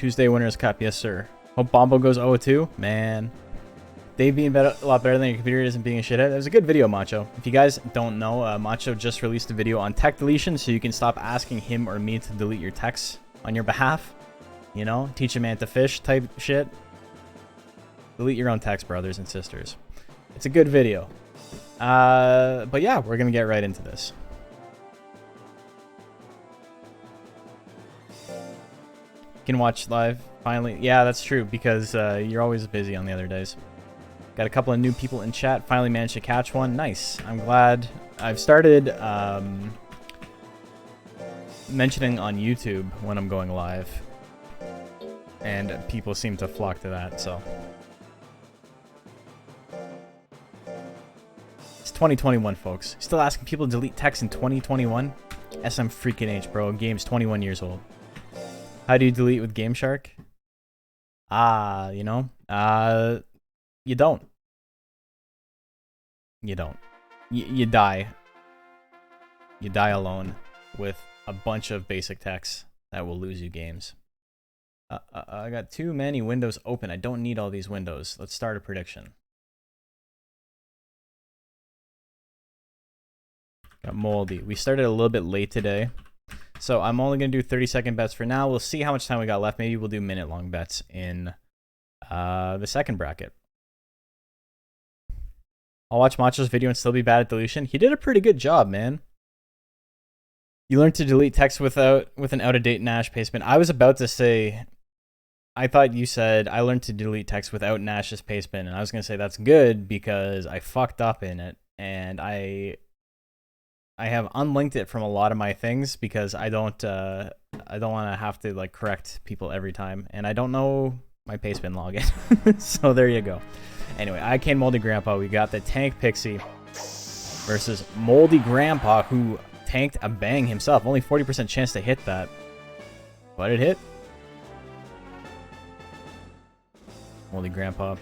Tuesday Winners Cup, yes sir. Hope Bombo goes 0-2. Man, Dave being a lot better than your computer isn't being a shithead. It was a good video, Macho. If you guys don't know, Macho just released a video on tech deletion, so you can stop asking him or me to delete your texts on your behalf. You know, teach a man to fish type shit. Delete your own text, brothers and sisters. It's a good video. But yeah, we're gonna get right into this. You can watch live finally. Yeah, that's true, because you're always busy on the other days. Got a couple of new people in chat. Finally managed to catch one. Nice. I'm glad. I've started mentioning on YouTube when I'm going live, and people seem to flock to that, so. It's 2021, folks. Still asking people to delete text in 2021? SM freaking H, bro. Game's 21 years old. How do you delete with Game Shark? You know, you don't. You don't. You die. You die alone with a bunch of basic text that will lose you games. I got too many windows open. I don't need all these windows. Let's start a prediction. Got Moldy. We started a little bit late today, so I'm only going to do 30-second bets for now. We'll see how much time we got left. Maybe we'll do minute-long bets in the second bracket. I'll watch Macho's video and still be bad at deletion. He did a pretty good job, man. You learned to delete text with an out-of-date Nash pastebin. I was about to say, I thought you said I learned to delete text without Nash's pastebin, and I was going to say that's good because I fucked up in it, and I have unlinked it from a lot of my things because I don't want to have to like correct people every time, and I don't know my pastebin login. So there you go. Anyway, I can Moldy Grandpa. We got the Tank Pixie versus Moldy Grandpa, who tanked a bang himself. Only 40% chance to hit that, but it hit. Moldy Grandpa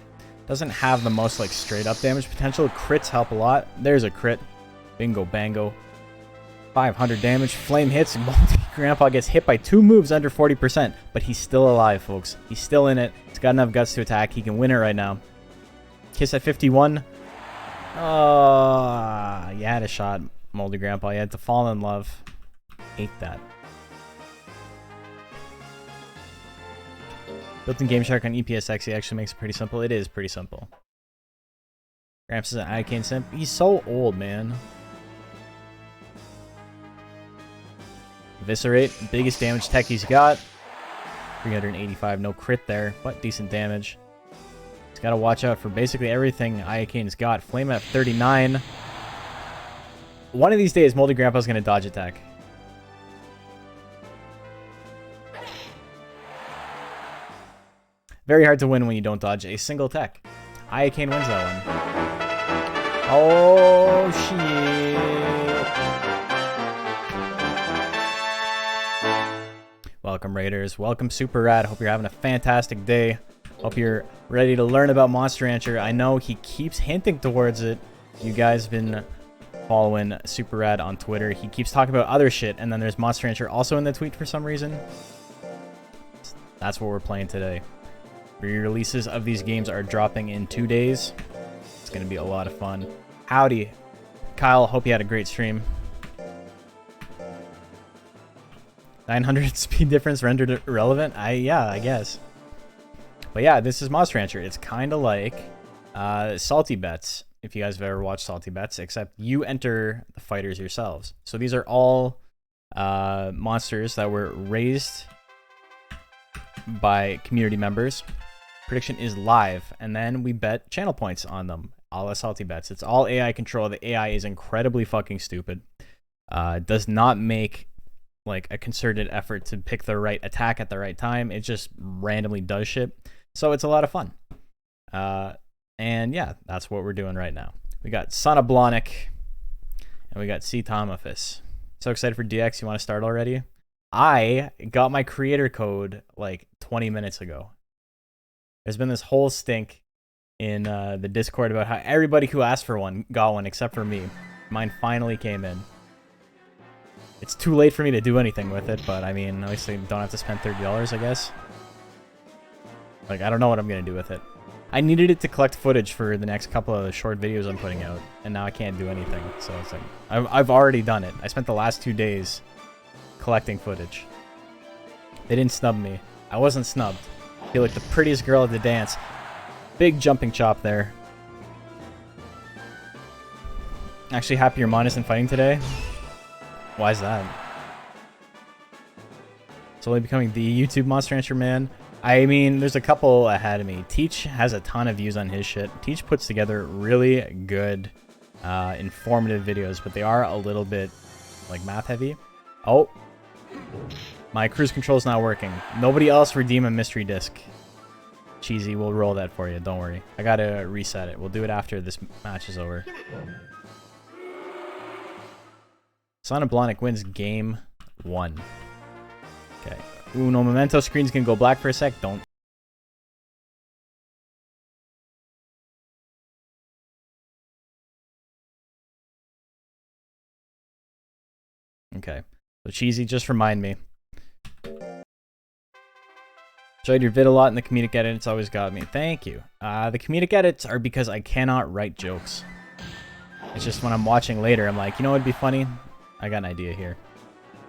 doesn't have the most like straight up damage potential. Crits help a lot. There's a crit. Bingo bango. 500 damage. Flame hits. Moldy Grandpa gets hit by 2 moves under 40%, but he's still alive, folks. He's still in it. He's got enough guts to attack. He can win it right now. Kiss at 51. Oh, you had a shot, Moldy Grandpa. You had to fall in love. Hate that. Built-in Game Shark on EPSX actually makes it pretty simple. It is pretty simple. Gramps is an Icane simp. He's so old, man. Eviscerate. Biggest damage tech he's got. 385. No crit there, but decent damage. He's got to watch out for basically everything Iacane's got. Flame at 39. One of these days, Moldy Grandpa's going to dodge attack. Very hard to win when you don't dodge a single tech. Iacane wins that one. Oh, shit. Welcome, Raiders. Welcome, Super Rad. Hope you're having a fantastic day. Hope you're ready to learn about Monster Rancher. I know he keeps hinting towards it. You guys been following Super Rad on Twitter. He keeps talking about other shit, and then there's Monster Rancher also in the tweet for some reason. That's what we're playing today. Re-releases of these games are dropping in 2 days. It's going to be a lot of fun. Howdy, Kyle. Hope you had a great stream. 900 speed difference rendered irrelevant? Yeah, I guess. But yeah, this is Monster Rancher. It's kind of like Salty Bets, if you guys have ever watched Salty Bets, except you enter the fighters yourselves. So these are all monsters that were raised by community members. Prediction is live, and then we bet channel points on them, a la Salty Bets. It's all AI control. The AI is incredibly fucking stupid. Does not make like a concerted effort to pick the right attack at the right time. It just randomly does shit. So it's a lot of fun. And yeah, that's what we're doing right now. We got Son of Blonic, and we got C. Tomophis. So excited for DX. You want to start already? I got my creator code like 20 minutes ago. There's been this whole stink in the Discord about how everybody who asked for one got one except for me. Mine finally came in. It's too late for me to do anything with it, but I mean, at least I don't have to spend $30, I guess. Like, I don't know what I'm gonna do with it. I needed it to collect footage for the next couple of short videos I'm putting out, and now I can't do anything. So it's like, I've already done it. I spent the last 2 days collecting footage. They didn't snub me. I wasn't snubbed. I feel like the prettiest girl at the dance. Big jumping chop there. Actually happy your mon isn't fighting today? Why is that? Slowly becoming the YouTube Monster Rancher man. I mean, there's a couple ahead of me. Teach has a ton of views on his shit. Teach puts together really good, informative videos, but they are a little bit, like, math heavy. Oh. My cruise control's not working. Nobody else redeem a mystery disc. Cheesy, we'll roll that for you. Don't worry. I gotta reset it. We'll do it after this match is over. Son of Blonic wins game 1. Okay. Ooh, no memento. Screen's gonna go black for a sec. Don't. Okay. So Cheesy, just remind me. Enjoyed your vid a lot in the comedic edit. It's always got me. Thank you. The comedic edits are because I cannot write jokes. It's just when I'm watching later, I'm like, you know what'd be funny? I got an idea here.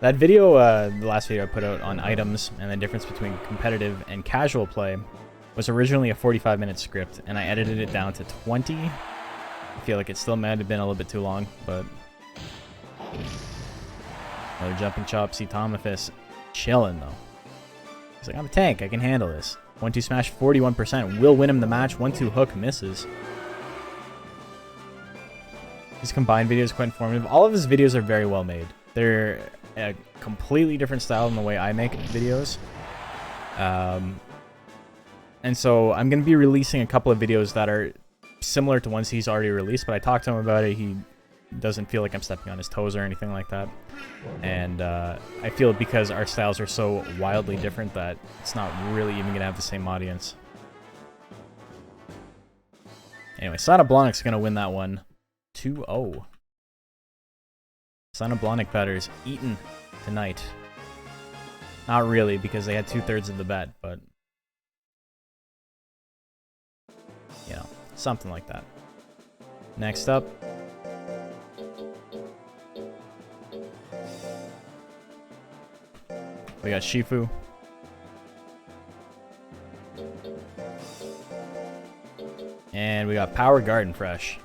That video, the last video I put out on items and the difference between competitive and casual play was originally a 45-minute script, and I edited it down to 20. I feel like it still might have been a little bit too long, but... Another jumping chop. See Tomathus chilling, though. He's like, I'm a tank. I can handle this. 1-2 smash, 41%. Will win him the match. 1-2 hook misses. His combined video is quite informative. All of his videos are very well made. They're a completely different style than the way I make videos. And so I'm going to be releasing a couple of videos that are similar to ones he's already released, but I talked to him about it. He doesn't feel like I'm stepping on his toes or anything like that. And I feel because our styles are so wildly different that it's not really even going to have the same audience. Anyway, Sana Blonic's going to win that one 2-0. Son of Blonic betters eaten tonight. Not really, because they had 2/3 of the bet, but you know, something like that. Next up, we got Shifu. And we got Power Garden Fresh.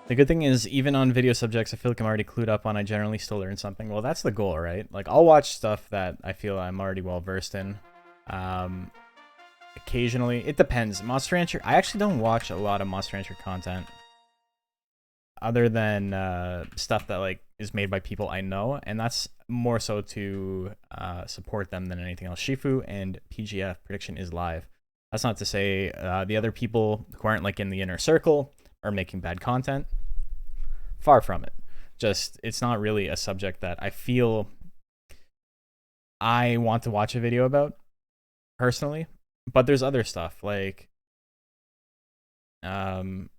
The good thing is, even on video subjects I feel like I'm already clued up on, I generally still learn something. Well, that's the goal, right? Like, I'll watch stuff that I feel I'm already well versed in. Occasionally, it depends. Monster Rancher, I actually don't watch a lot of Monster Rancher content. Other than stuff that, like, is made by people I know, and that's more so to support them than anything else. Shifu and PGF, prediction is live. That's not to say the other people who aren't, like, in the inner circle are making bad content. Far from it. Just, it's not really a subject that I feel I want to watch a video about, personally. But there's other stuff, like I'm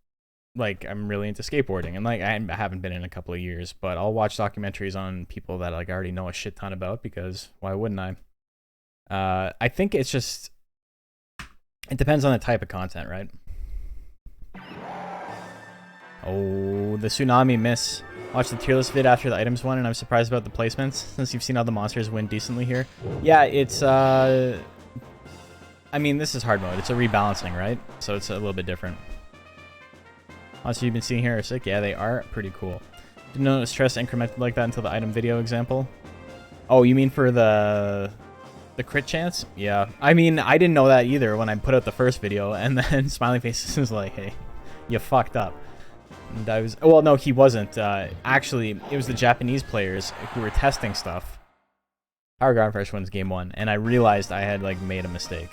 really into skateboarding, and like I haven't been in a couple of years, but I'll watch documentaries on people that like I already know a shit ton about, because why wouldn't I? I think it's just, it depends on the type of content, right? Oh, the tsunami miss. Watched the tier list vid after the items one, and I'm surprised about the placements, since you've seen how the monsters win decently here. Yeah, it's, I mean, this is hard mode. It's a rebalancing, right? So it's a little bit different. Monsters you've been seeing here are sick. Yeah, they are pretty cool. Didn't notice stress incremented like that until the item video example. Oh, you mean for the crit chance? Yeah. I mean, I didn't know that either when I put out the first video, and then Smiling Faces was like, hey, you fucked up. And I was, well, no, he wasn't. Actually, it was the Japanese players who were testing stuff. Power Garden Fresh wins game one, and I realized I had like made a mistake.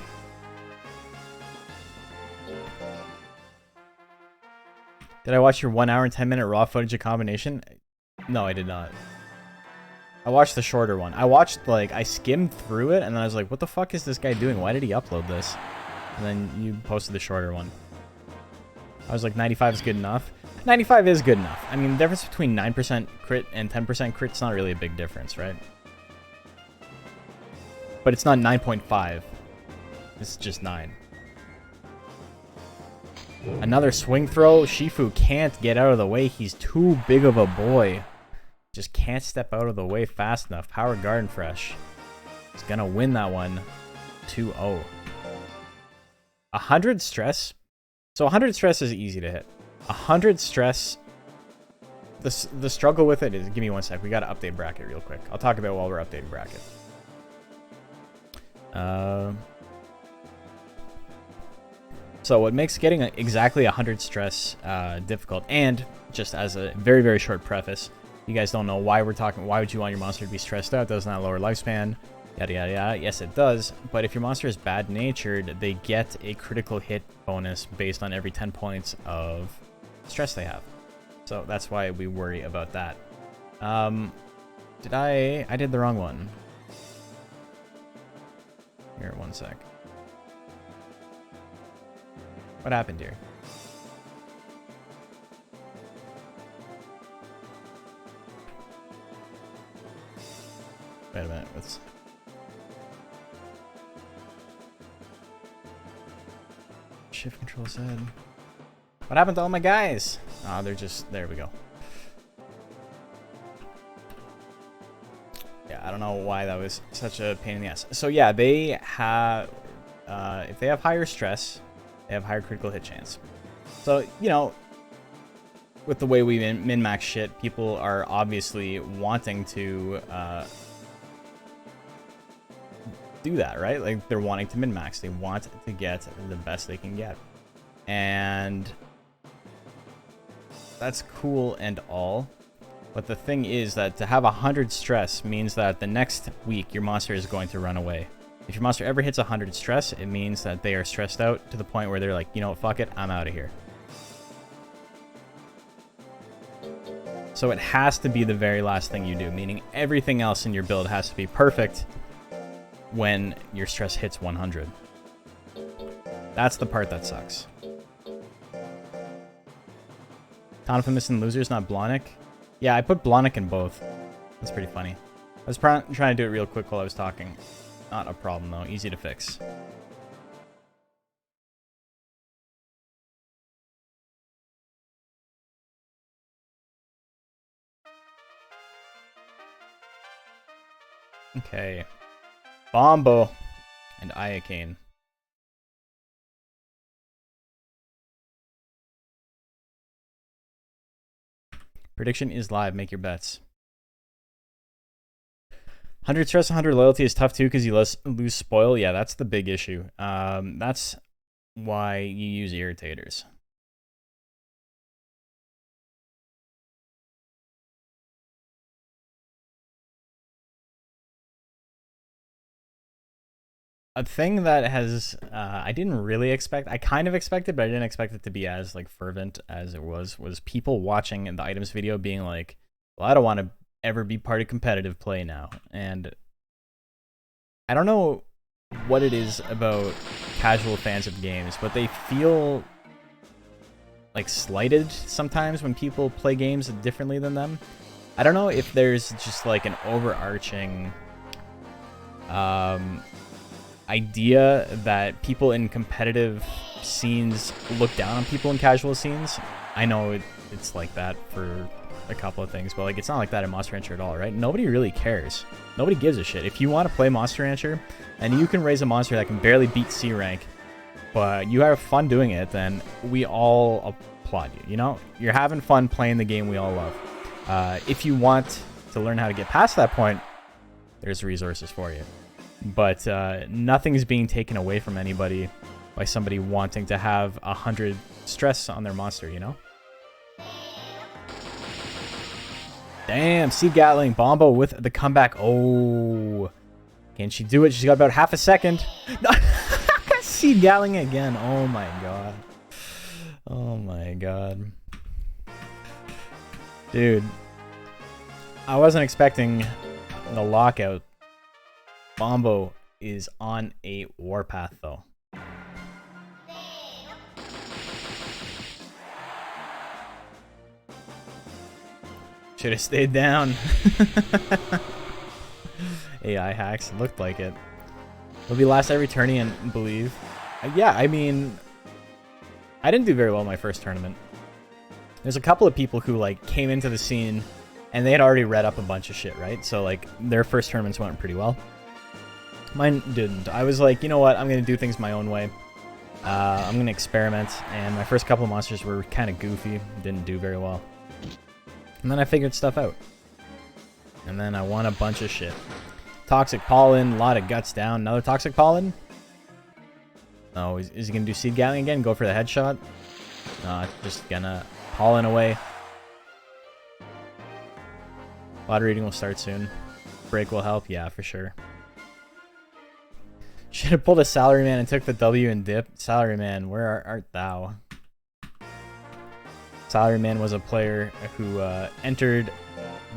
Did I watch your 1 hour and 10-minute raw footage of combination? No, I did not. I watched the shorter one. I watched, like, I skimmed through it, and then I was like, what the fuck is this guy doing? Why did he upload this? And then you posted the shorter one. I was like 95 is good enough. 95 is good enough. I mean, the difference between 9% crit and 10% crit is not really a big difference, right? But it's not 9.5. It's just 9. Another swing throw. Shifu can't get out of the way. He's too big of a boy. Just can't step out of the way fast enough. Power Garden Fresh. He's gonna win that one 2-0. 100 stress. So 100 stress is easy to hit. 100 stress. The struggle with it is, give me one sec. We gotta update bracket real quick. I'll talk about it while we're updating bracket. So what makes getting exactly 100 stress difficult, and just as a very, very short preface, you guys don't know why we're talking, why would you want your monster to be stressed out? Doesn't that lower lifespan? Yada, yada, yada. Yes, it does. But if your monster is bad-natured, they get a critical hit bonus based on every 10 points of stress they have. So that's why we worry about that. I did the wrong one. Here, one sec. What happened here? Wait a minute. Let's... Shift Control Z. What happened to all my guys? Ah, they're just... There we go. Yeah, I don't know why that was such a pain in the ass. So yeah, they have... if they have higher stress, they have higher critical hit chance. So, you know, with the way we min-max shit, people are obviously wanting to do that, right? Like, they're wanting to min-max. They want to get the best they can get. And that's cool and all. But the thing is that to have 100 stress means that the next week your monster is going to run away. If your monster ever hits 100 stress, it means that they are stressed out to the point where they're like, you know what, fuck it, I'm out of here. So it has to be the very last thing you do, meaning everything else in your build has to be perfect when your stress hits 100. That's the part that sucks. Tonfamous and Losers, not Blonic. Yeah, I put Blonic in both. That's pretty funny. I was trying to do it real quick while I was talking. Not a problem, though. Easy to fix. Okay. Bombo and Iocane. Prediction is live. Make your bets. 100 stress, 100 loyalty is tough too because you lose spoil. Yeah, that's the big issue. That's why you use irritators. A thing that has I didn't really expect. I kind of expected, but I didn't expect it to be as like fervent as it was people watching in the items video being like, well, I don't want to ever be part of competitive play now. And I don't know what it is about casual fans of games, but they feel like slighted sometimes when people play games differently than them. I don't know if there's just like an overarching idea that people in competitive scenes look down on people in casual scenes. I know it's like that for a couple of things, but like it's not like that in Monster Rancher at all, right? Nobody really cares. Nobody gives a shit. If you want to play Monster Rancher and you can raise a monster that can barely beat C rank, but you have fun doing it, then we all applaud you. You know, you're having fun playing the game we all love. If you want to learn how to get past that point, there's resources for you. But nothing's being taken away from anybody by somebody wanting to have 100 stress on their monster, you know? Damn, Seed Gatling, Bombo with the comeback. Oh, can she do it? She's got about half a second. Seed Gatling again. Oh my god. Oh my god. Dude, I wasn't expecting the lockout. Bombo is on a warpath though. Should have stayed down. AI hacks. Looked like it. Will be last every tourney and believe. Yeah, I mean, I didn't do very well in my first tournament. There's a couple of people who like came into the scene and they had already read up a bunch of shit, right? So like their first tournaments went pretty well. Mine didn't. I was like, you know what? I'm going to do things my own way. I'm going to experiment. And my first couple of monsters were kind of goofy. Didn't do very well. And then I figured stuff out. And then I won a bunch of shit. Toxic Pollen, a lot of guts down. Another Toxic Pollen? Oh, is he going to do Seed Gatling again? Go for the headshot? No, just going to Pollen away. Lot reading will start soon. Break will help? Yeah, for sure. Should have pulled a Salaryman and took the W and dipped. Salaryman, where art thou? Salaryman was a player who entered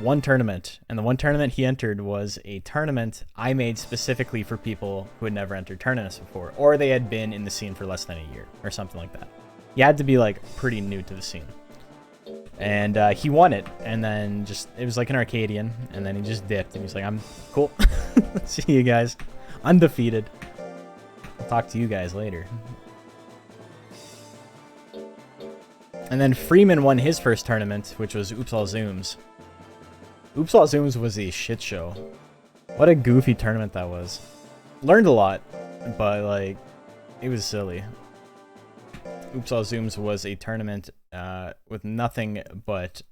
one tournament, and the one tournament he entered was a tournament I made specifically for people who had never entered tournaments before, or they had been in the scene for less than a year, or something like that. You had to be like pretty new to the scene. And he won it, and then just, it was like an Arcadian, and then he just dipped, and he's like, I'm cool. See you guys. Undefeated. I'll talk to you guys later. And then Freeman won his first tournament, which was Oops All Zooms. Oops All Zooms was a shit show. What a goofy tournament that was. Learned a lot, but like, it was silly. Oops All Zooms was a tournament with nothing but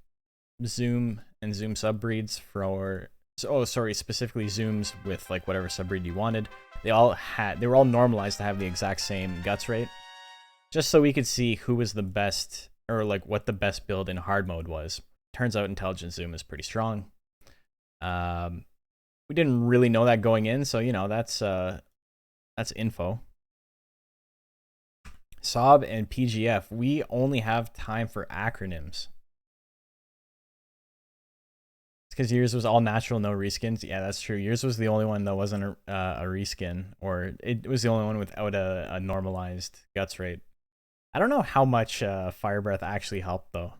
Zoom and Zoom subbreeds for... Oh, sorry, specifically Zooms with like whatever subbreed you wanted. They were all normalized to have the exact same guts rate, just so we could see who was the best, or like what the best build in hard mode was. Turns out Intelligent Zoom is pretty strong. We didn't really know that going in, so you know that's info. Sob and PGF, we only have time for acronyms. Because yours was all natural, no reskins. Yeah, that's true. Yours was the only one that wasn't a reskin, or it was the only one without a normalized guts rate. I don't know how much Fire Breath actually helped, though.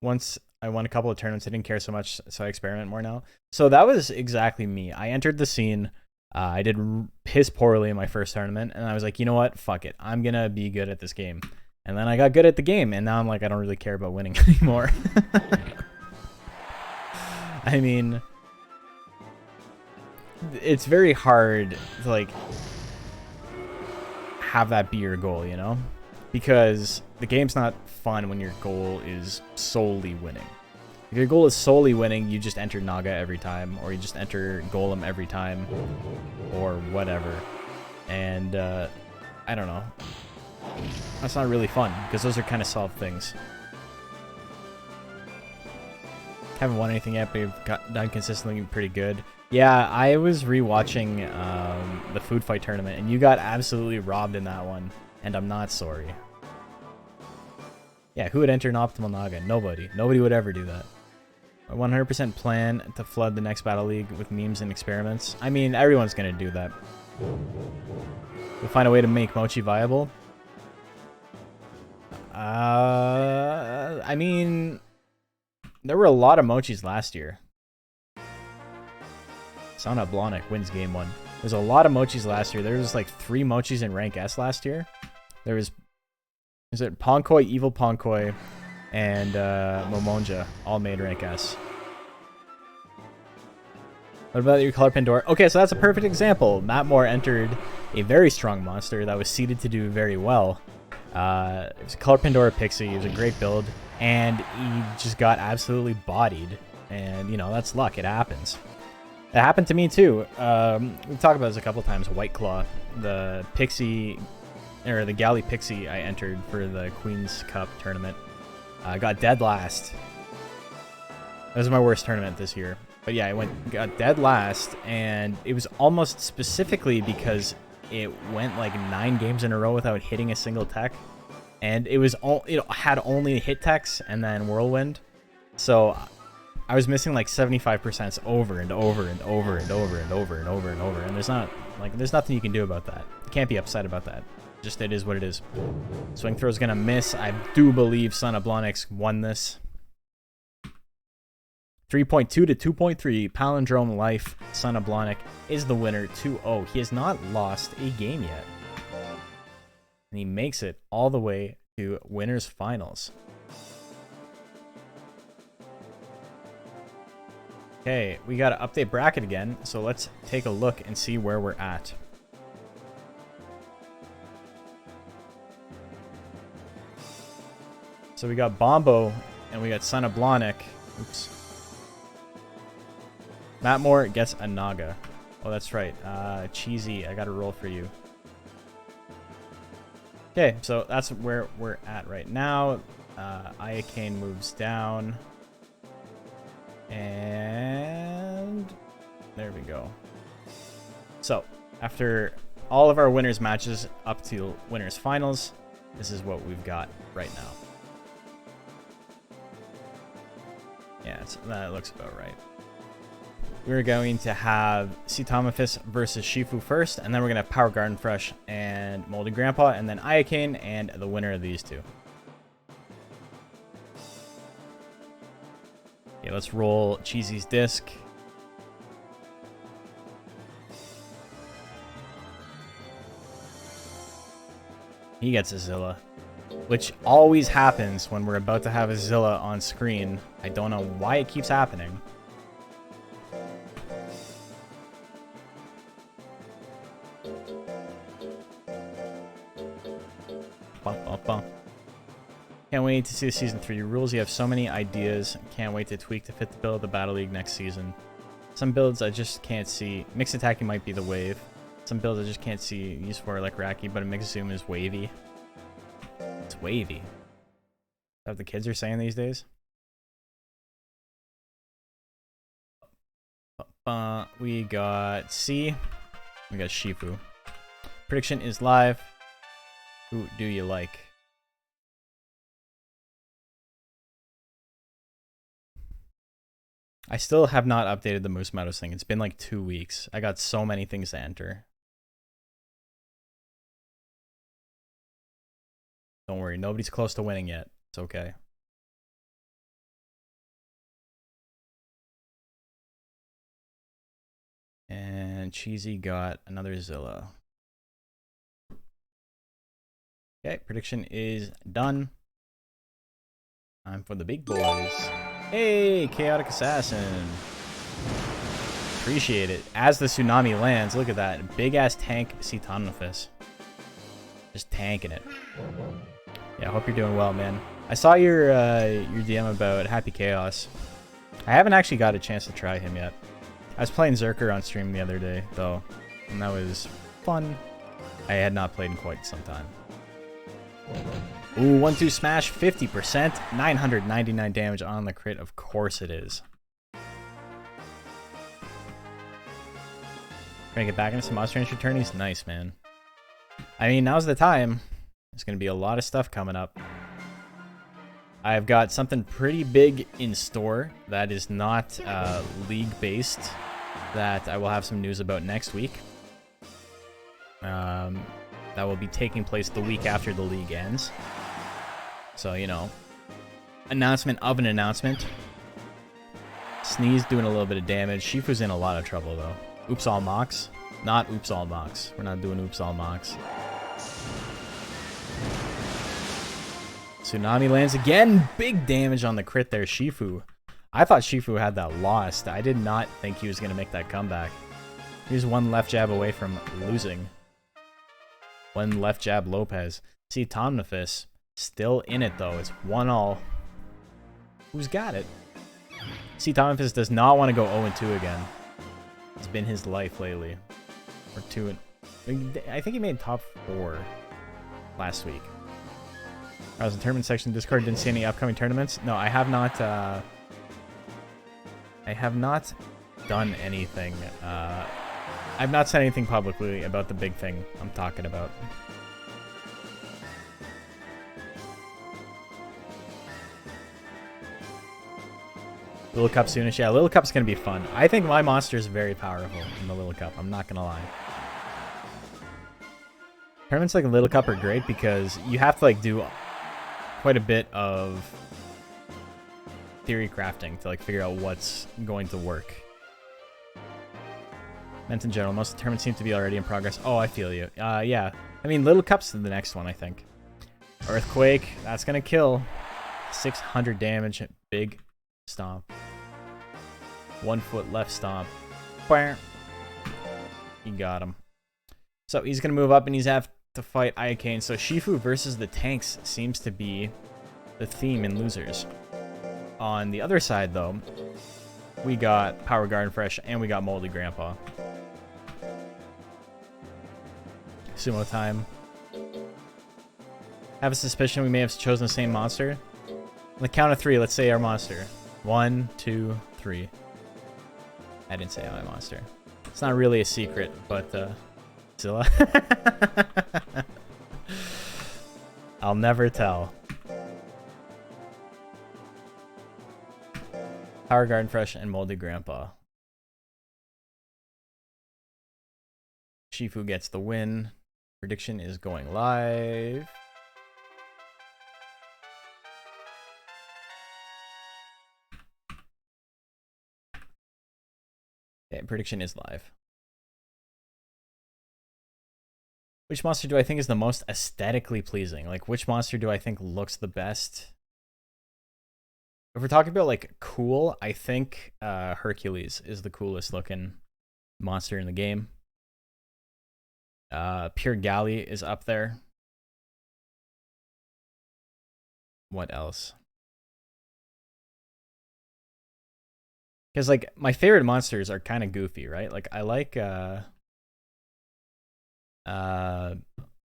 Once I won a couple of tournaments, I didn't care so much, so I experiment more now. So that was exactly me. I entered the scene. I did piss poorly in my first tournament, and I was like, you know what? Fuck it. I'm going to be good at this game. And then I got good at the game, and now I'm like, I don't really care about winning anymore. I mean, it's very hard to, like, have that be your goal, you know? Because the game's not fun when your goal is solely winning. If your goal is solely winning, you just enter Naga every time, or you just enter Golem every time, or whatever. And, I don't know. That's not really fun, because those are kind of solved things. Haven't won anything yet, but you've done consistently pretty good. Yeah, I was rewatching the Food Fight tournament, and you got absolutely robbed in that one, and I'm not sorry. Yeah, who would enter an Optimal Naga? Nobody. Nobody would ever do that. I 100% plan to flood the next Battle League with memes and experiments. I mean, everyone's going to do that. We'll find a way to make Mochi viable. I mean, there were a lot of Mochis last year. Sauna Blonic wins game 1. There's a lot of Mochis last year. There was like 3 Mochis in rank S last year. There was, is it Ponkoi, Evil Ponkoi, and Momonja all made rank S. What about your color Pandora? Okay, so that's a perfect example. Matt Moore entered a very strong monster that was seeded to do very well. It was a Color Pandora Pixie. It was a great build, and he just got absolutely bodied. And, you know, that's luck. It happens. It happened to me, too. We've talked about this a couple times. White Claw, the Pixie, or the Galley Pixie I entered for the Queen's Cup tournament. I got dead last. That was my worst tournament this year. But yeah, I got dead last, and it was almost specifically because it went like 9 games in a row without hitting a single tech, and it had only hit techs and then whirlwind, so I was missing like 75% over and over and over and over and over and over and over, and there's nothing you can do about that. You can't be upset about that. Just it is what it is. Swing throw is going to miss. I do believe Son of Blonix won this. 3.2 to 2.3. Palindrome Life. Son of Blonix is the winner. 2-0. He has not lost a game yet. And he makes it all the way to winners finals. Okay, we got to update bracket again. So let's take a look and see where we're at. So we got Bombo and we got Son of Blonix. Oops. Matt Moore gets a Naga. Oh, that's right. Cheesy, I got a roll for you. Okay, so that's where we're at right now. Iacane moves down. And there we go. So, after all of our winners matches up to winners finals, this is what we've got right now. Yeah, that looks about right. We're going to have Cetomophis versus Shifu first, and then we're going to have Power Garden Fresh and Moldy Grandpa, and then Iacane, and the winner of these two. Okay, let's roll Cheesy's disc. He gets a Zilla, which always happens when we're about to have a Zilla on screen. I don't know why it keeps happening. Can't wait to see the Season 3 rules. You have so many ideas. Can't wait to tweak to fit the build of the Battle League next season. Some builds I just can't see. Mixed attacking might be the wave. Some builds I just can't see use for, like Raki, but a mixed zoom is wavy. It's wavy. Is that what the kids are saying these days? We got C. We got Shifu. Prediction is live. Who do you like? I still have not updated the Moose Meadows thing. It's been like 2 weeks. I got so many things to enter. Don't worry, nobody's close to winning yet. It's okay. And Cheesy got another Zilla. Okay, prediction is done. Time for the big boys. Hey, Chaotic Assassin. Appreciate it. As the tsunami lands, look at that. Big ass tank Cetomophis. Just tanking it. Yeah, I hope you're doing well, man. I saw your DM about Happy Chaos. I haven't actually got a chance to try him yet. I was playing Zerker on stream the other day, though, and that was fun. I had not played in quite some time. Ooh, 1-2 smash, 50%, 999 damage on the crit. Of course it is. Gonna get back into some Monster Rancher tourneys? Nice, man. I mean, now's the time. There's gonna be a lot of stuff coming up. I've got something pretty big in store that is not league-based that I will have some news about next week. That will be taking place the week after the league ends. So, you know, announcement of an announcement. Sneeze doing a little bit of damage. Shifu's in a lot of trouble, though. Oops all mocks. Not oops all mocks. We're not doing oops all mocks. Tsunami lands again. Big damage on the crit there, Shifu. I thought Shifu had that lost. I did not think he was going to make that comeback. He was one left jab away from losing. One left jab Lopez. Cetomophis still in it, though. It's 1-all. Who's got it? Cetomophis does not want to go 0-2 again. It's been his life lately. Or 2. I think he made top 4 last week. I was in tournament section Discord. Didn't see any upcoming tournaments. No, I have not. I have not done anything. I've not said anything publicly about the big thing I'm talking about. Little Cup soonish. Yeah, Little Cup's gonna be fun. I think my monster is very powerful in the Little Cup. I'm not gonna lie. Tournaments like Little Cup are great because you have to like do quite a bit of theory crafting to like figure out what's going to work. Meant in general, most of the tournaments seem to be already in progress. Oh, I feel you. Yeah. I mean, Little Cup's the next one, I think. Earthquake, that's gonna kill. 600 damage, big stomp. 1 foot left stomp. He got him. So he's gonna move up and he's have to fight Iacane. So Shifu versus the tanks seems to be the theme in losers. On the other side, though, we got Power Garden Fresh and we got Moldy Grandpa. Sumo time. Have a suspicion we may have chosen the same monster. On the count of 3, let's say our monster. 1, 2, 3. I didn't say my monster. It's not really a secret, but Zilla. I'll never tell. Power Garden Fresh and Moldy Grandpa. Shifu gets the win. Prediction is going live. Okay, prediction is live. Which monster do I think is the most aesthetically pleasing? Like, which monster do I think looks the best? If we're talking about, like, cool, I think Hercules is the coolest looking monster in the game. Pure Galley is up there. What else? Because, like, my favorite monsters are kind of goofy, right? Like, I like, I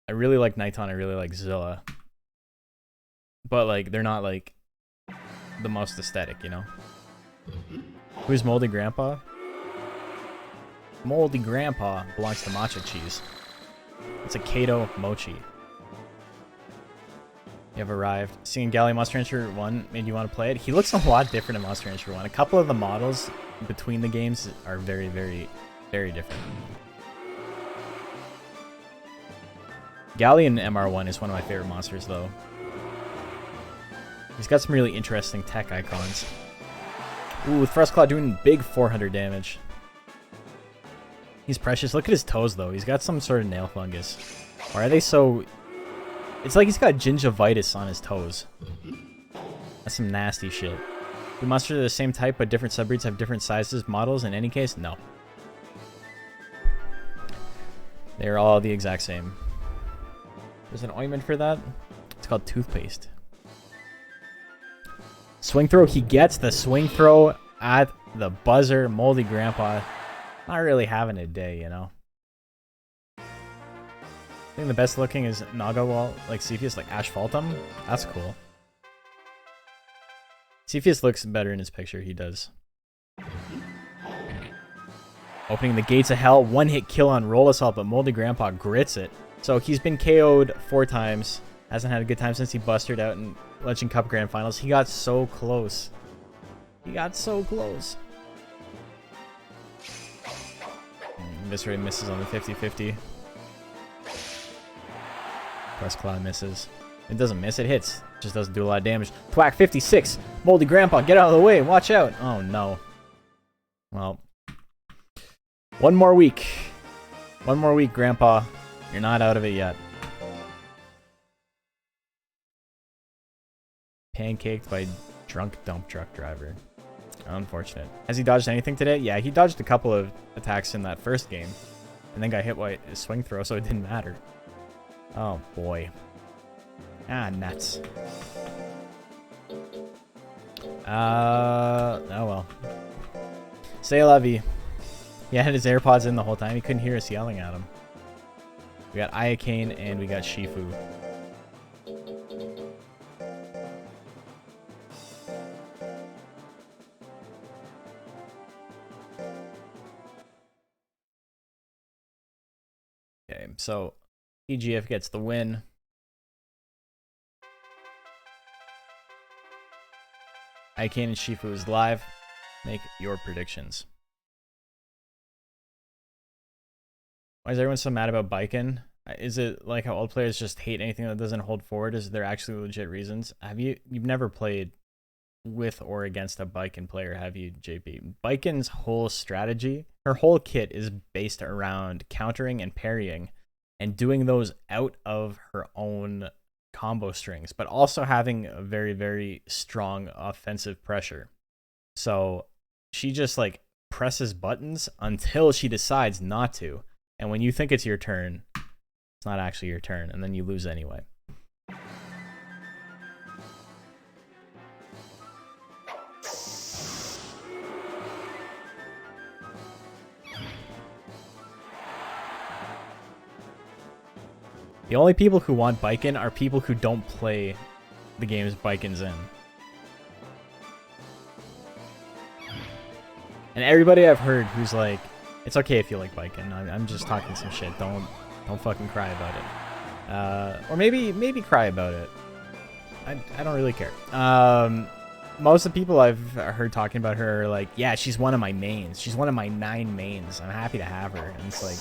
really like Niton, I really like Zilla. But, like, they're not, like, the most aesthetic, you know? Who's Moldy Grandpa? Moldy Grandpa belongs to Matcha Cheese. It's a Kato Mochi. You have arrived. Seeing Galley Monster Rancher 1 made you want to play it? He looks a lot different in Monster Rancher 1. A couple of the models between the games are very, very, very different. Galley in MR1 is one of my favorite monsters, though. He's got some really interesting tech icons. Ooh, with Thrust Claw doing big 400 damage. He's precious. Look at his toes, though. He's got some sort of nail fungus. Why are they so... It's like he's got gingivitis on his toes. That's some nasty shit. Do monsters are the same type, but different subbreeds have different sizes, models? In any case, no. They're all the exact same. There's an ointment for that. It's called toothpaste. Swing throw. He gets the swing throw at the buzzer. Moldy Grandpa. Not really having a day, you know. I think the best looking is Naga Wall, like Cepheus, like Asphaltum. That's cool. Cepheus looks better in his picture. He does. Opening the gates of hell. One hit kill on Roll Assault, but Moldy Grandpa grits it. So he's been KO'd 4 times. Hasn't had a good time since he busted out in Legend Cup Grand Finals. He got so close. He got so close. Viscera misses on the 50-50. Press Cloud misses. It doesn't miss, it hits. Just doesn't do a lot of damage. Thwack 56. Moldy Grandpa, get out of the way. Watch out. Oh no. Well. One more week. One more week, Grandpa. You're not out of it yet. Pancaked by drunk dump truck driver. Unfortunate. Has he dodged anything today? Yeah, he dodged a couple of attacks in that first game. And then got hit by his swing throw, so it didn't matter. Oh, boy. Ah, nuts. Oh, well. Say la vie. He had his AirPods in the whole time. He couldn't hear us yelling at him. We got Iacane and we got Shifu. Okay, so EGF gets the win. Iacane and Shifu is live. Make your predictions. Why is everyone so mad about Baiken? Is it like how old players just hate anything that doesn't hold forward? Is there actually legit reasons? You've never played with or against a Baiken player, have you, JP? Baiken's whole strategy, her whole kit is based around countering and parrying and doing those out of her own combo strings, but also having a very, very strong offensive pressure. So she just like presses buttons until she decides not to. And when you think it's your turn, it's not actually your turn, and then you lose anyway. The only people who want Baiken are people who don't play the games Baiken's in. And everybody I've heard who's like, it's okay if you like Baiken. I'm just talking some shit. Don't fucking cry about it. Or maybe cry about it. I don't really care. Most of the people I've heard talking about her are like, yeah, she's one of my mains. She's one of my 9 mains. I'm happy to have her. And it's like,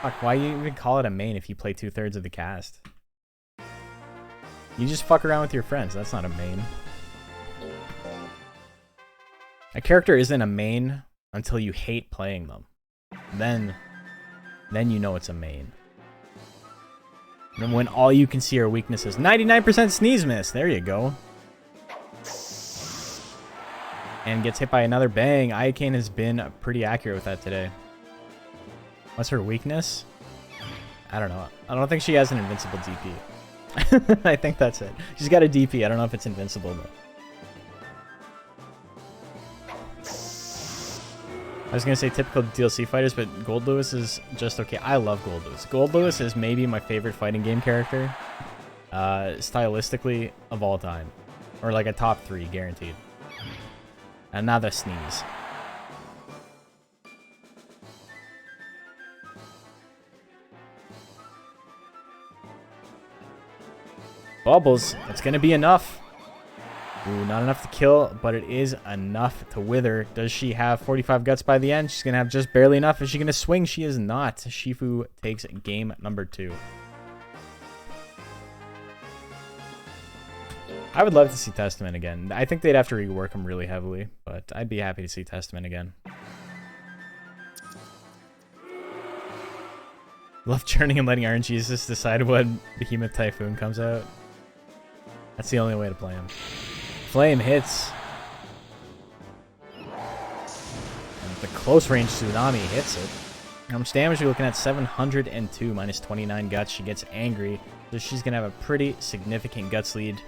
fuck, why you even call it a main if you play 2/3 of the cast? You just fuck around with your friends. That's not a main. A character isn't a main until you hate playing them. Then you know it's a main. And when all you can see are weaknesses. 99% sneeze miss. There you go. And gets hit by another bang. Ayakane has been pretty accurate with that today. What's her weakness? I don't know. I don't think she has an invincible DP. I think that's it. She's got a DP. I don't know if it's invincible, though. I was going to say typical DLC fighters, but Gold Lewis is just okay. I love Gold Lewis. Gold Lewis is maybe my favorite fighting game character, stylistically, of all time. Or like a top 3, guaranteed. Another sneeze. Bubbles. It's going to be enough. Ooh, not enough to kill, but it is enough to wither. Does she have 45 guts by the end? She's going to have just barely enough. Is she going to swing? She is not. Shifu takes game number 2. I would love to see Testament again. I think they'd have to rework him really heavily, but I'd be happy to see Testament again. Love churning and letting RNGesus decide when Behemoth Typhoon comes out. That's the only way to play him. Flame hits. And the close range Tsunami hits it. How much damage are we looking at? 702 minus 29 guts. She gets angry. So she's going to have a pretty significant guts lead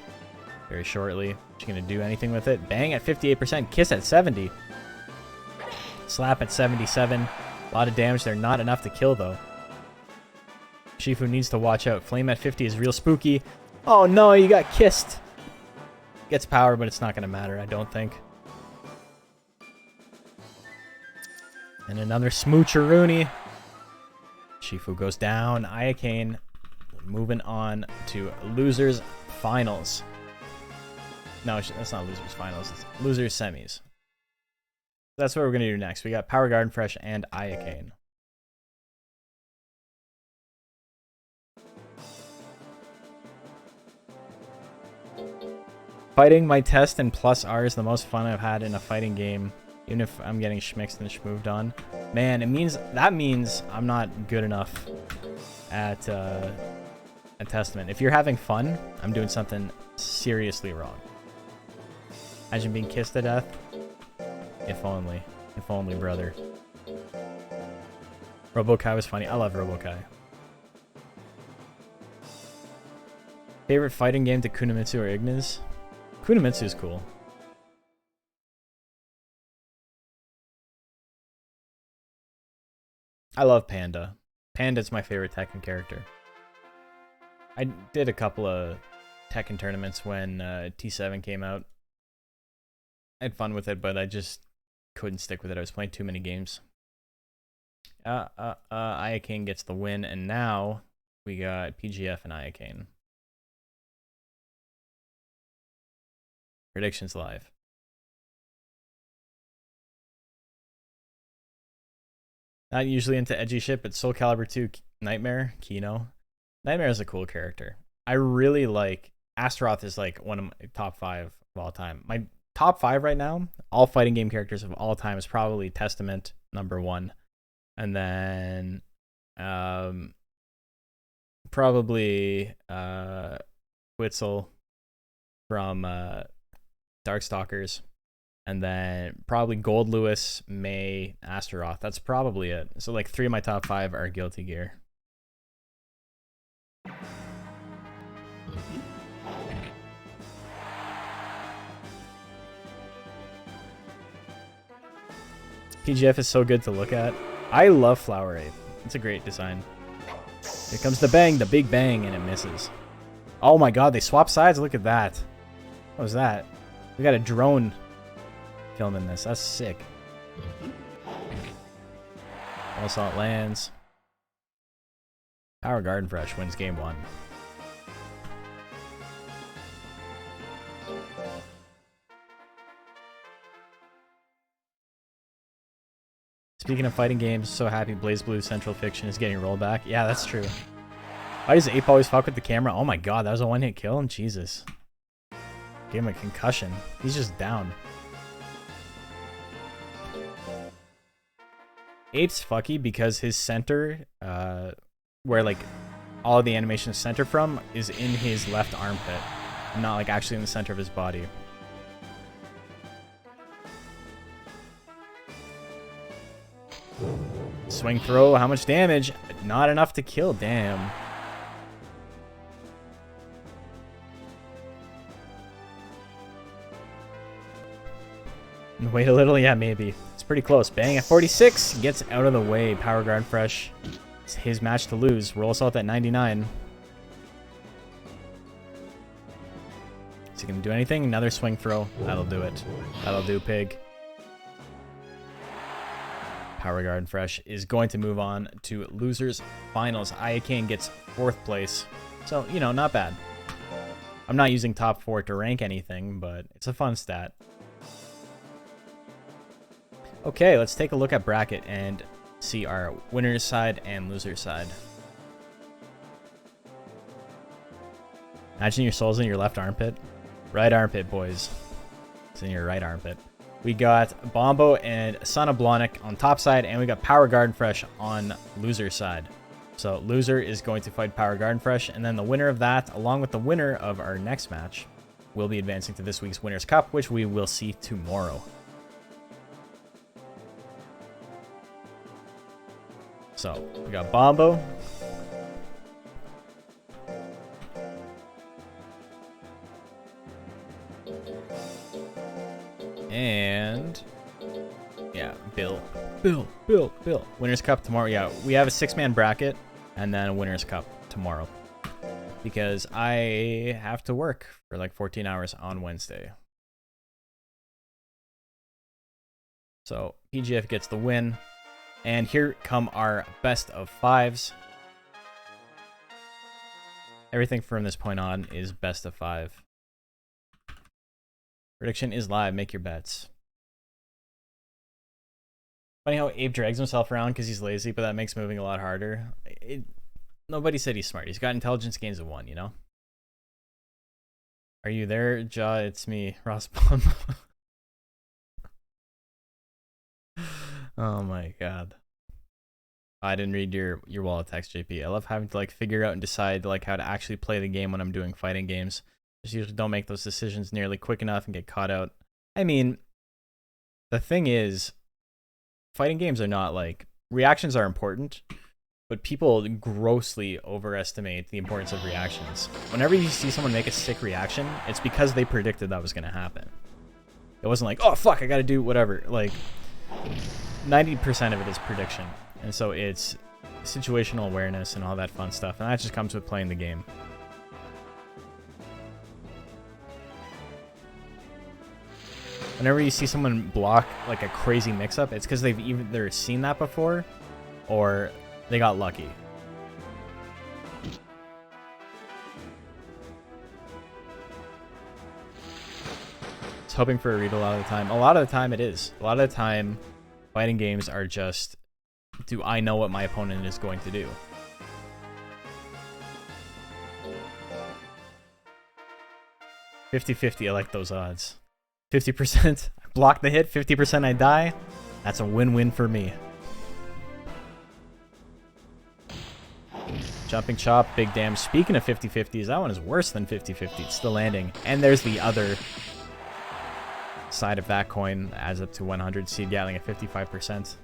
very shortly. She's going to do anything with it. Bang at 58%. Kiss at 70. Slap at 77. A lot of damage there. Not enough to kill, though. Shifu needs to watch out. Flame at 50 is real spooky. Oh no, you got kissed. Gets power, but it's not going to matter, I don't think. And another smoocheroonie. Shifu goes down. Ayakane moving on to losers finals. No, that's not losers finals. It's losers semis. That's what we're going to do next. We got Power Garden Fresh and Ayakane. Fighting my test and plus R is the most fun I've had in a fighting game, even if I'm getting schmixed and schmooved on. Man, that means I'm not good enough at a Testament. If you're having fun, I'm doing something seriously wrong. Imagine being kissed to death. If only. If only, brother. Robokai was funny. I love Robokai. Favorite fighting game to Kunomitsu or Ignis? Kunomitsu is cool. I love Panda. Panda's my favorite Tekken character. I did a couple of Tekken tournaments when T7 came out. I had fun with it, but I just couldn't stick with it. I was playing too many games. Ayakane gets the win, and now we got PGF and Ayakane. Predictions live. Not usually into edgy shit, but Soul Calibur 2 Nightmare, Kino. Nightmare is a cool character. I really like Astaroth is like one of my top 5 of all time. My top 5 right now, all fighting game characters of all time, is probably Testament #1, and then probably Quetzal from Darkstalkers, and then probably Gold Lewis, May, Astaroth. That's probably it. So like 3 of my top 5 are Guilty Gear. PGF is so good to look at. I love Flower Ape. It's a great design. Here comes the bang, the big bang, and it misses. Oh my god, they swap sides? Look at that. What was that? We got a drone filming this. That's sick. Also, it lands. Power Garden Fresh wins game 1. Speaking of fighting games, so happy BlazBlue Central Fiction is getting rolled back. Yeah, that's true. Why does Ape always fuck with the camera? Oh my god, that was a one-hit kill? Jesus. Gave him a concussion. He's just down. Ape's fucky because his center, where like all of the animation is centered from, is in his left armpit, not like actually in the center of his body. Swing throw, how much damage? Not enough to kill, damn. Wait a little, yeah, maybe. It's pretty close. Bang at 46, gets out of the way. Power Guard Fresh. It's his match to lose. Roll Assault at 99. Is he gonna do anything? Another swing throw. That'll do it. That'll do, pig. Power Guard Fresh is going to move on to losers finals. Iacane gets 4th place. So, you know, not bad. I'm not using top 4 to rank anything, but it's a fun stat. Okay, let's take a look at bracket and see our winner's side and loser's side. Imagine your soul's in your left armpit. Right armpit, boys. It's in your right armpit. We got Bombo and Son of Blonic on top side, and we got Power Garden Fresh on loser side. So loser is going to fight Power Garden Fresh, and then the winner of that, along with the winner of our next match, will be advancing to this week's Winners' Cup, which we will see tomorrow. So we got Bombo. And yeah, Bill. Winners' Cup tomorrow. Yeah, we have a 6-man bracket and then a Winners' Cup tomorrow because I have to work for like 14 hours on Wednesday. So PGF gets the win. And here come our best of 5s. Everything from this point on is best of 5. Prediction is live. Make your bets. Funny how Abe drags himself around because he's lazy, but that makes moving a lot harder. Nobody said he's smart. He's got intelligence gains of 1, you know? Are you there, Ja? It's me, Ross Plum. Oh my god. I didn't read your wall of text, JP. I love having to like figure out and decide like how to actually play the game when I'm doing fighting games. Just usually don't make those decisions nearly quick enough and get caught out. I mean, the thing is, fighting games are not like reactions are important, but people grossly overestimate the importance of reactions. Whenever you see someone make a sick reaction, it's because they predicted that was going to happen. It wasn't like, oh fuck, I got to do whatever. Like 90% of it is prediction. And so it's situational awareness and all that fun stuff. And that just comes with playing the game. Whenever you see someone block like a crazy mix-up, it's because they've either seen that before or they got lucky. It's hoping for a read a lot of the time. A lot of the time it is. A lot of the time, fighting games are just do I know what my opponent is going to do? $50-50, I like those odds. 50% I block the hit, 50% I die. That's a win-win for me. Jumping chop, big damage. Speaking of 50-50s, that one is worse than 50-50. It's still landing. And there's the other side of that coin. Adds up to 100. Seed Gatling at 55%.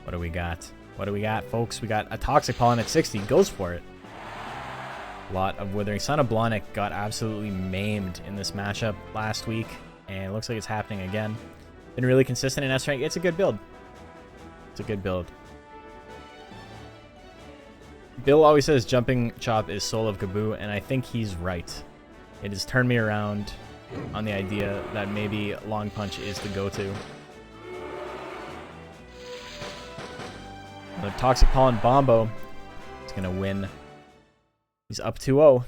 What do we got? What do we got, folks? We got a Toxic Pollen at 60. Goes for it. A lot of Withering. Son of Blonic got absolutely maimed in this matchup last week. And it looks like it's happening again. Been really consistent in S rank. It's a good build. It's a good build. Bill always says Jumping Chop is Soul of Kaboo, and I think he's right. It has turned me around on the idea that maybe Long Punch is the go-to. The Toxic Pollen Bombo is going to win. He's up 2-0.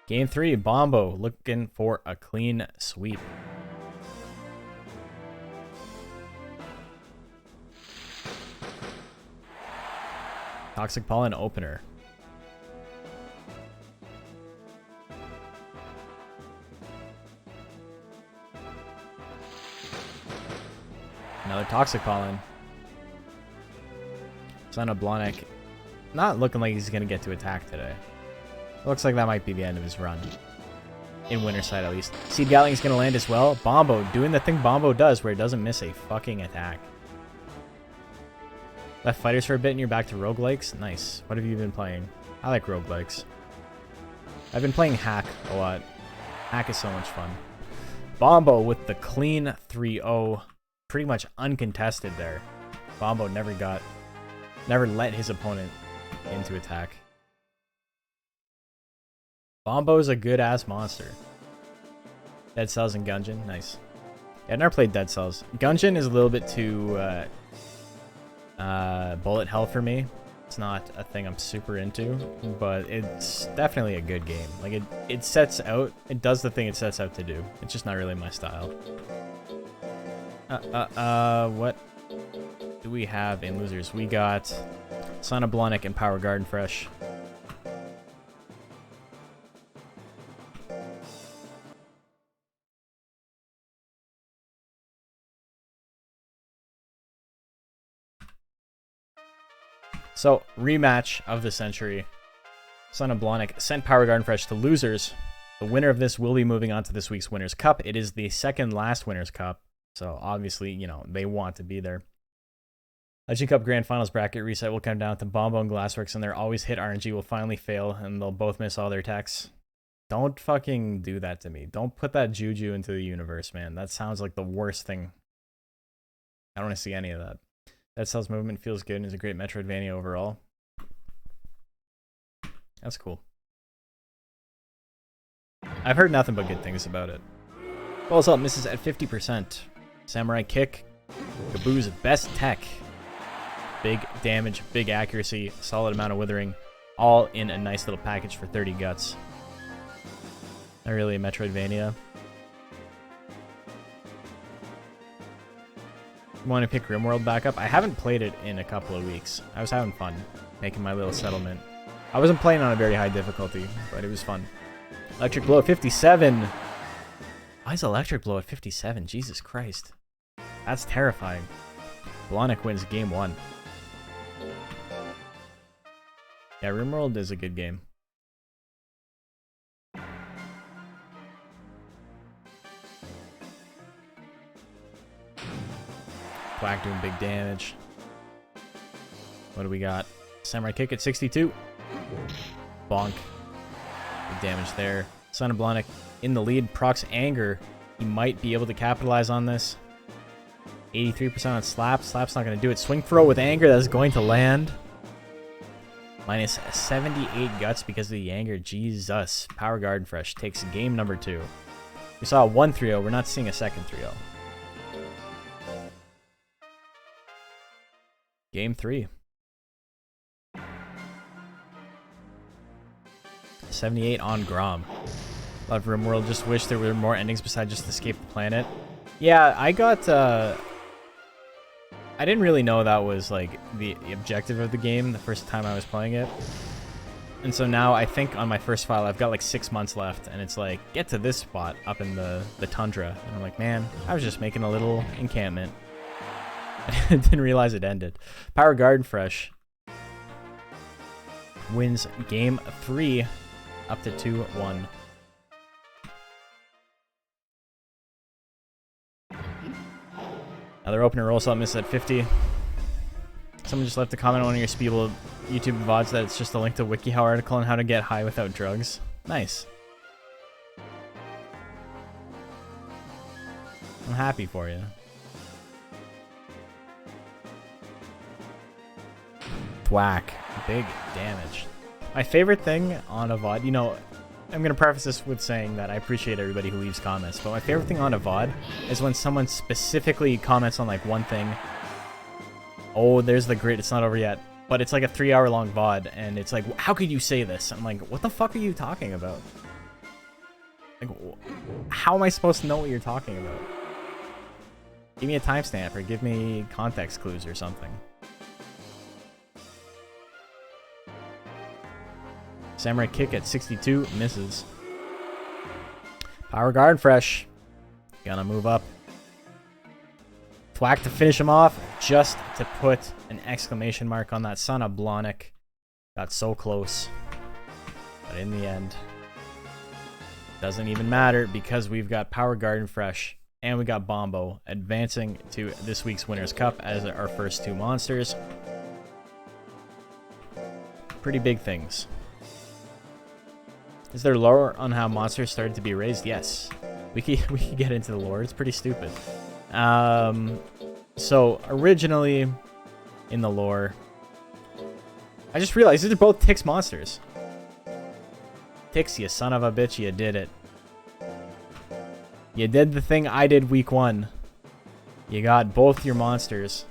Game 3, Bombo looking for a clean sweep. Toxic Pollen opener. Another Toxic Pollen. Son of Blonic. Not looking like he's going to get to attack today. Looks like that might be the end of his run. In Winter Side, at least. Seed Gatling is going to land as well. Bombo doing the thing Bombo does where it doesn't miss a fucking attack. Left fighters for a bit and you're back to roguelikes? Nice. What have you been playing? I like roguelikes. I've been playing Hack a lot. Hack is so much fun. Bombo with the clean 3-0. Pretty much uncontested there. Bombo never let his opponent into attack. Bombo's a good-ass monster. Dead Cells and Gungeon. Nice. Yeah, I've never played Dead Cells. Gungeon is a little bit too... bullet hell for me. It's not a thing I'm super into, but it's definitely a good game. Like it sets out, it does the thing it sets out to do. It's just not really my style. What do we have in losers? We got Son of Blonic and Power Garden Fresh. So, rematch of the century. Son of Blonic sent Power Garden Fresh to losers. The winner of this will be moving on to this week's Winners' Cup. It is the second last Winners' Cup. So, obviously, you know, they want to be there. Legend Cup Grand Finals bracket reset will come down to Bombo and Glassworks, and their always hit RNG will finally fail, and they'll both miss all their attacks. Don't fucking do that to me. Don't put that juju into the universe, man. That sounds like the worst thing. I don't want to see any of that. That Cell's movement feels good and is a great Metroidvania overall. That's cool. I've heard nothing but good things about it. Balls Up misses at 50%. Samurai Kick, Kaboo's best tech. Big damage, big accuracy, solid amount of withering, all in a nice little package for 30 guts. Not really a Metroidvania. Want to pick RimWorld back up? I haven't played it in a couple of weeks. I was having fun making my little settlement. I wasn't playing on a very high difficulty, but it was fun. Electric Blow at 57. Why is Electric Blow at 57? Jesus Christ. That's terrifying. Blonic wins game 1. Yeah, RimWorld is a good game. Quack doing big damage. What do we got? Samurai Kick at 62. Bonk. Big damage there. Son of Blonic in the lead. Procs Anger. He might be able to capitalize on this. 83% on Slap. Slap's not going to do it. Swing Throw with Anger. That is going to land. Minus 78 guts because of the Anger. Jesus. Power Garden Fresh takes game number 2. We saw a 1-3-0. We're not seeing a second 3-0. Game 3. 78 on Grom. Love RimWorld. Just wish there were more endings besides just escape the planet. Yeah, I got, I didn't really know that was, like, the objective of the game the first time I was playing it. And so now I think on my first file, I've got, like, 6 months left, and it's like, get to this spot up in the tundra. And I'm like, man, I was just making a little encampment. I didn't realize it ended. Power Garden Fresh wins game 3 up to 2-1. Another opener rolls up, misses at 50. Someone just left a comment on one of your Spiegel YouTube VODs that it's just a link to WikiHow article on how to get high without drugs. Nice. I'm happy for you. Thwack. Big damage. My favorite thing on a VOD, you know, I'm going to preface this with saying that I appreciate everybody who leaves comments, but my favorite thing on a VOD is when someone specifically comments on, like, one thing. Oh, there's the grid, it's not over yet. But it's like a 3-hour-long VOD, and it's like, how could you say this? I'm like, what the fuck are you talking about? Like, how am I supposed to know what you're talking about? Give me a timestamp, or give me context clues or something. Samurai kick at 62, misses. Power Guard Fresh. Gonna move up. Thwack to finish him off, just to put an exclamation mark on that son of Blonic. Got so close. But in the end, doesn't even matter because we've got Power Garden Fresh and we got Bombo advancing to this week's Winners' Cup as our first 2 monsters. Pretty big things. Is there lore on how monsters started to be raised? Yes. We could get into the lore. It's pretty stupid. So originally in the lore, I just realized these are both Tix monsters. Tix, you son of a bitch, you did it. You did the thing I did week 1. You got both your monsters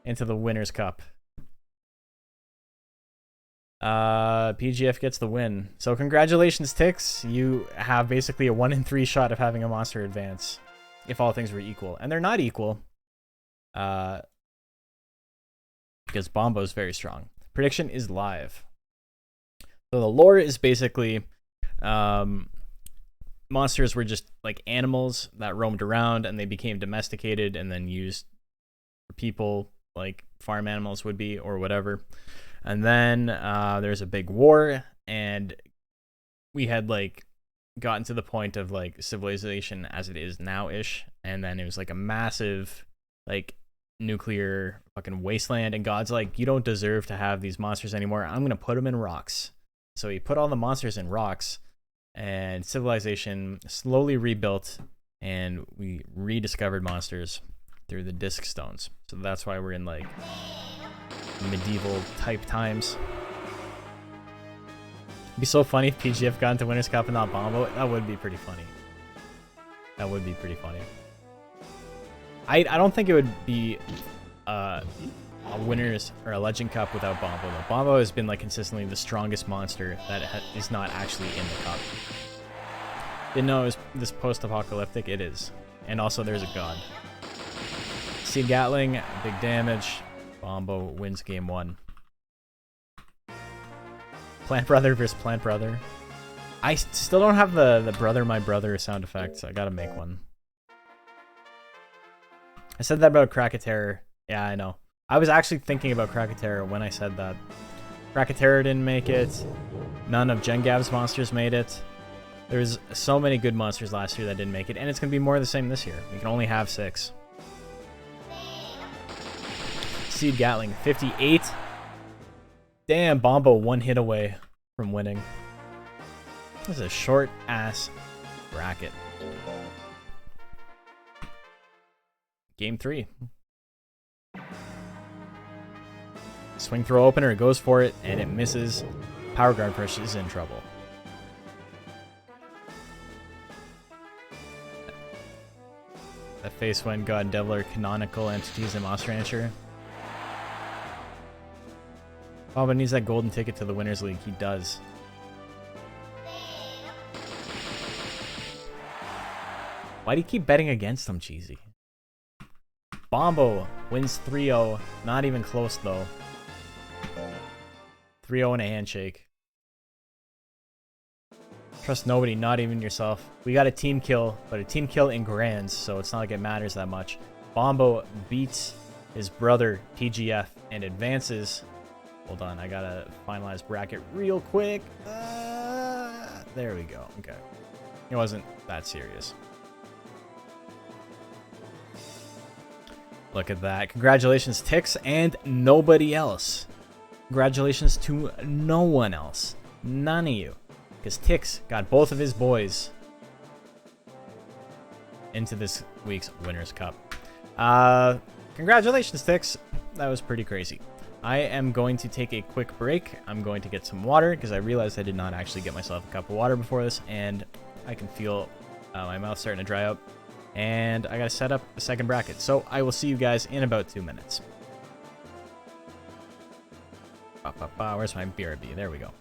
into the Winners' Cup. PGF gets the win. So congratulations, Tix. You have basically a 1 in 3 shot of having a monster advance. If all things were equal. And they're not equal. Because Bombo's very strong. Prediction is live. So the lore is basically monsters were just like animals that roamed around and they became domesticated and then used for people like farm animals would be or whatever. And then there's a big war and we had like gotten to the point of like civilization as it is now-ish, and then it was like a massive like nuclear fucking wasteland, and God's like, you don't deserve to have these monsters anymore, I'm gonna put them in rocks. So he put all the monsters in rocks and civilization slowly rebuilt, and we rediscovered monsters through the disc stones. So that's why we're in like medieval type times. It'd be so funny if PGF got into Winners' Cup and not Bombo. That would be pretty funny. That would be pretty funny. I don't think it would be a Winners or a Legend Cup without Bombo though. Bombo has been like consistently the strongest monster that is not actually in the cup. Didn't know it was this post-apocalyptic. It is. And also there's a god. Seed Gatling, big damage. Bombo wins game 1. Plant Brother versus Plant Brother. I still don't have the Brother My Brother sound effects. I gotta make one. I said that about Krakatera. Yeah, I know. I was actually thinking about Krakatera when I said that. Krakatera didn't make it. None of Jengav's monsters made it. There's so many good monsters last year that didn't make it, and it's gonna be more of the same this year. We can only have 6. Seed Gatling, 58. Damn, Bombo 1 hit away from winning. This is a short-ass bracket. Game 3. Swing throw opener, goes for it, and it misses. Power Guard Fresh is in trouble. That face when God and Devil are canonical entities in Monster Rancher. Oh, but needs that golden ticket to the Winners League. He does. Why do you keep betting against them, Cheesy? Bombo wins 3-0. Not even close, though. 3-0 in a handshake. Trust nobody, not even yourself. We got a team kill, but a team kill in grands, so it's not like it matters that much. Bombo beats his brother, TGF, and advances. Hold on, I gotta finalize bracket real quick. There we go. Okay. It wasn't that serious. Look at that. Congratulations, Tix, and nobody else. Congratulations to no one else. None of you. Because Tix got both of his boys into this week's Winners' Cup. Congratulations, Tix. That was pretty crazy. I am going to take a quick break. I'm going to get some water because I realized I did not actually get myself a cup of water before this, and I can feel my mouth starting to dry up. And I got to set up a second bracket. So I will see you guys in about 2 minutes. Where's my BRB? There we go.